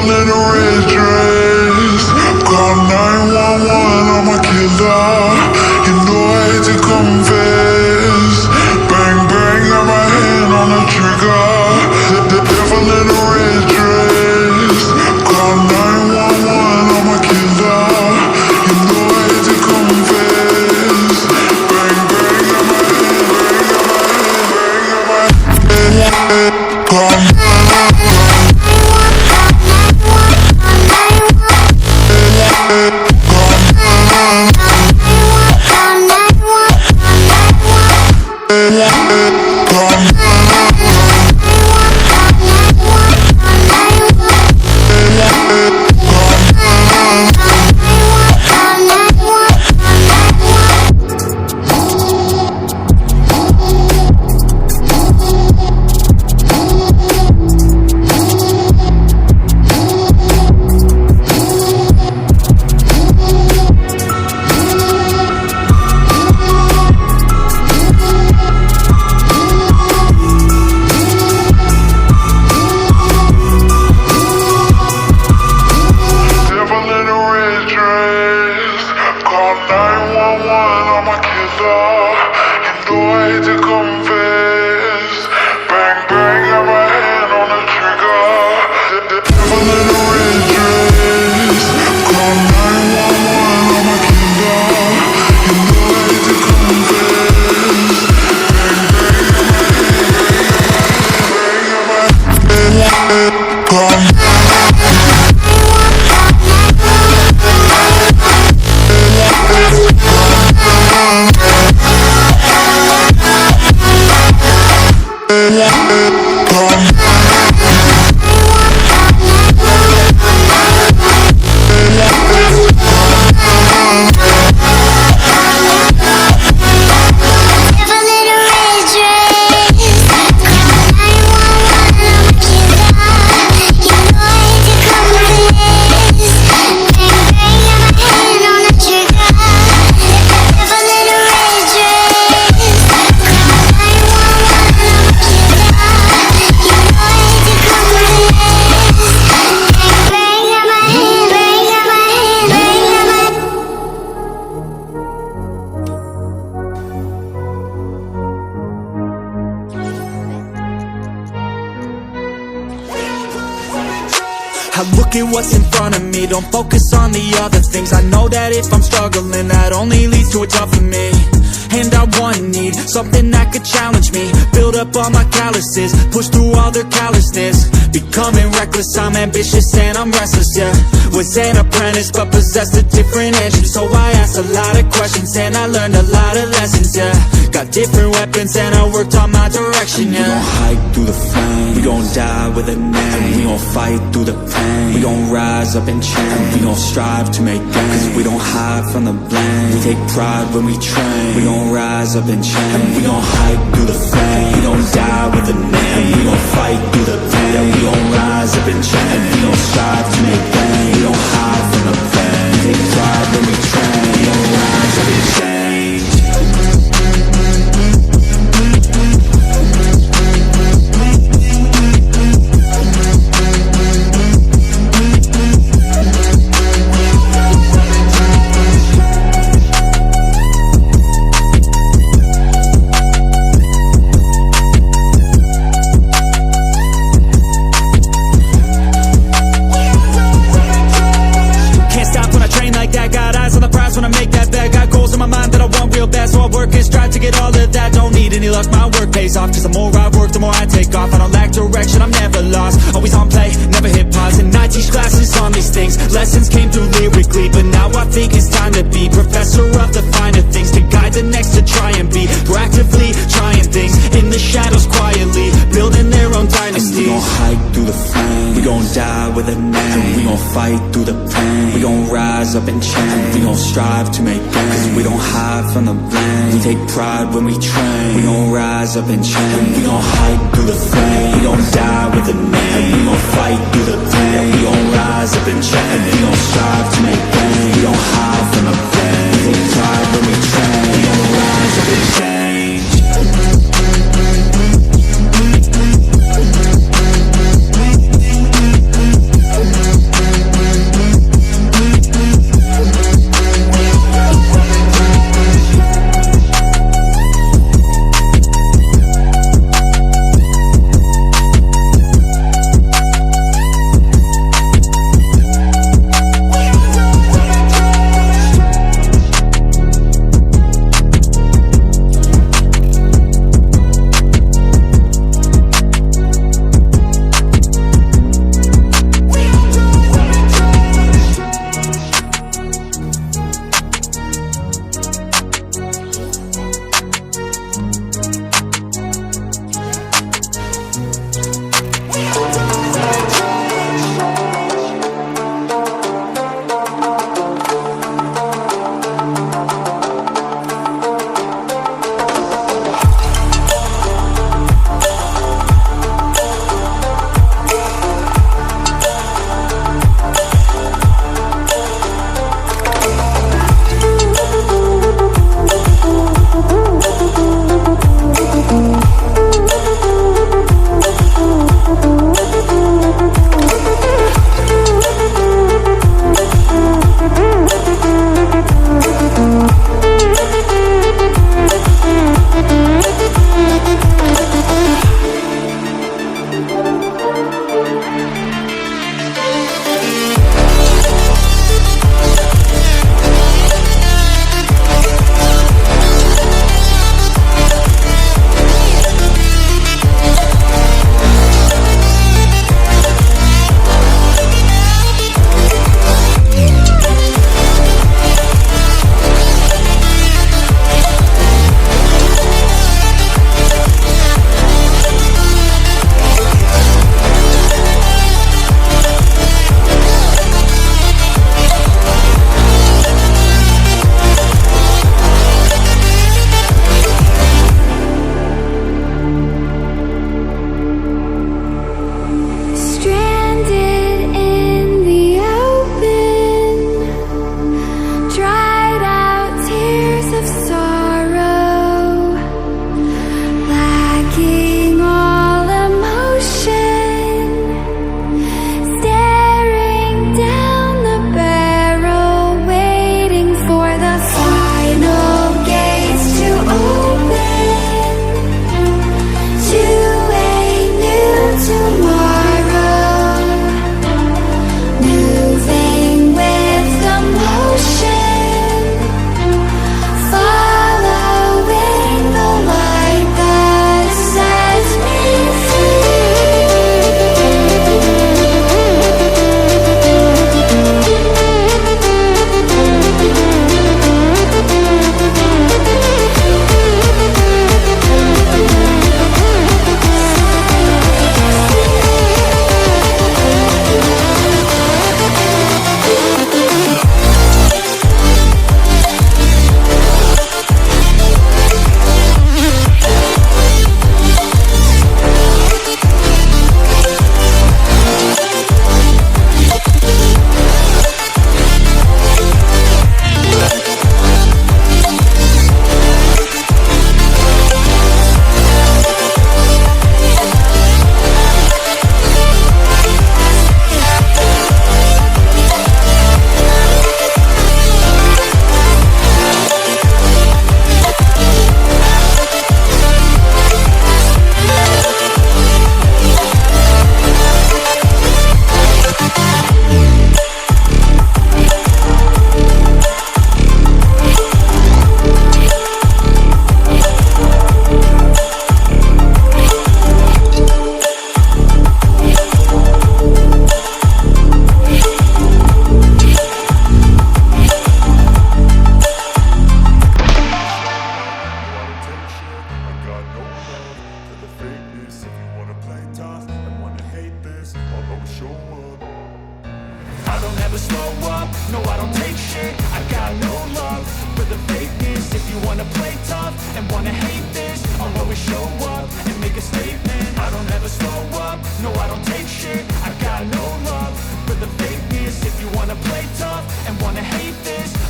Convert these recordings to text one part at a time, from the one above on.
devil in a red dress. Call 911, I'm a killer. You know I hate to confess. Bang bang, got my hand on the trigger. The devil in a red dress. Call 911, I'm a killer. You know I hate to confess. Bang bang, got my hand. Call I look at what's in front of me, don't focus on the other things. I know that if I'm struggling, that only leads to a tougher me. And I need something that could challenge me, build up all my calluses, push through all their callousness. Becoming reckless, I'm ambitious and I'm restless, yeah. Was an apprentice but possessed a different engine, so I asked a lot of questions and I learned a lot of lessons, yeah. Got different weapons and I worked on my direction, yeah. We gon' hike through the flame, we gon' die with a name. We gon' fight through the pain, we gon' rise up and change. We gon' strive to make gains, cause we don't hide from the blame. We take pride when we train, we gon' rise up and change. We gon' hike through the flame, we gon' die with a name. We gon' fight through the pain, we gon' rise up and change. We gon' strive to make gains, we don't hide from the pain. We take pride when we train, we gon' rise up and change. So I work and strive to get all of that. Don't need any luck, my work pays off. Cause the more I work, the more I take off. I don't lack direction, I'm never lost. Always on play, never hit pause. And I teach classes on these things. Lessons came through lyrically, but now I think it's time to be professor of the finer things, to guide the next to try and be proactively trying things in the shadows quietly, building their own dynasty. We gon' hike through the flame, we gon' die with a name. We gon' fight through the pain, we gon' rise up and change. We gon' strive to make gains, cause we don't hide from the blame. We take pride when we train, we gon' rise up and change. We gon' hike through the flame, we gon' die with a name. We gon' fight through the pain, we gon' rise up and change. We gon' strive to make gains, we don't hide from the pain. We take pride when we train, we gon' rise up and change.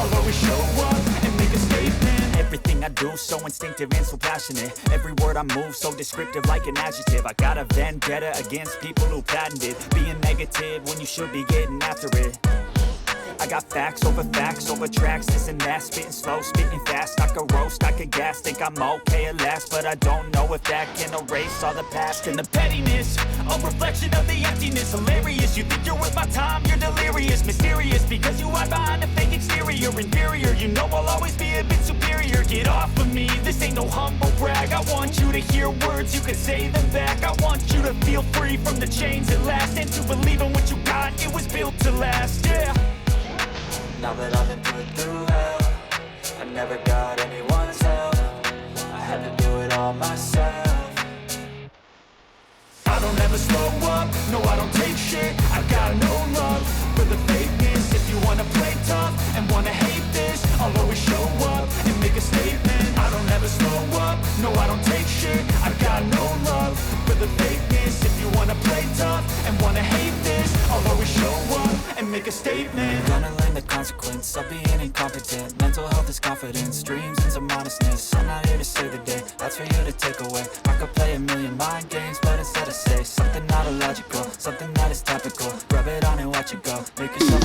I'll always show up and make a statement. Everything I do so instinctive and so passionate. Every word I move so descriptive like an adjective. I got a vendetta against people who patented being negative when you should be getting after it. I got facts over tracks, this and that. Spitting slow, spitting fast, I could roast, I could gas. Think I'm okay at last, but I don't know if that can erase all the past. And the pettiness, a reflection of the emptiness. Hilarious, you think you're worth my time, you're delirious. Mysterious, because you hide behind a fake exterior. Inferior, you know I'll always be a bit superior. Get off of me, this ain't no humble brag. I want you to hear words, you can say them back. I want you to feel free from the chains at last, and to believe in what you got, it was built to last, yeah. Now that I've been put through hell, I never got anyone's help. I had to do it all myself. I don't ever slow up, no I don't take shit. I got no love for the fakeness. If you wanna play tough and wanna hate this, I'll always show up and make a statement. I don't ever slow up, no I don't take shit. I got no love for the fakeness. If you wanna play tough and wanna hate this, I'll always show up and make a statement. I'm gonna learn the consequence of being incompetent. Mental health is confidence, dreams and some honestness. I'm not here to save the day, that's for you to take away. I could play a million mind games, but instead I say something not illogical, something that is topical. Rub it on and watch it go, make yourself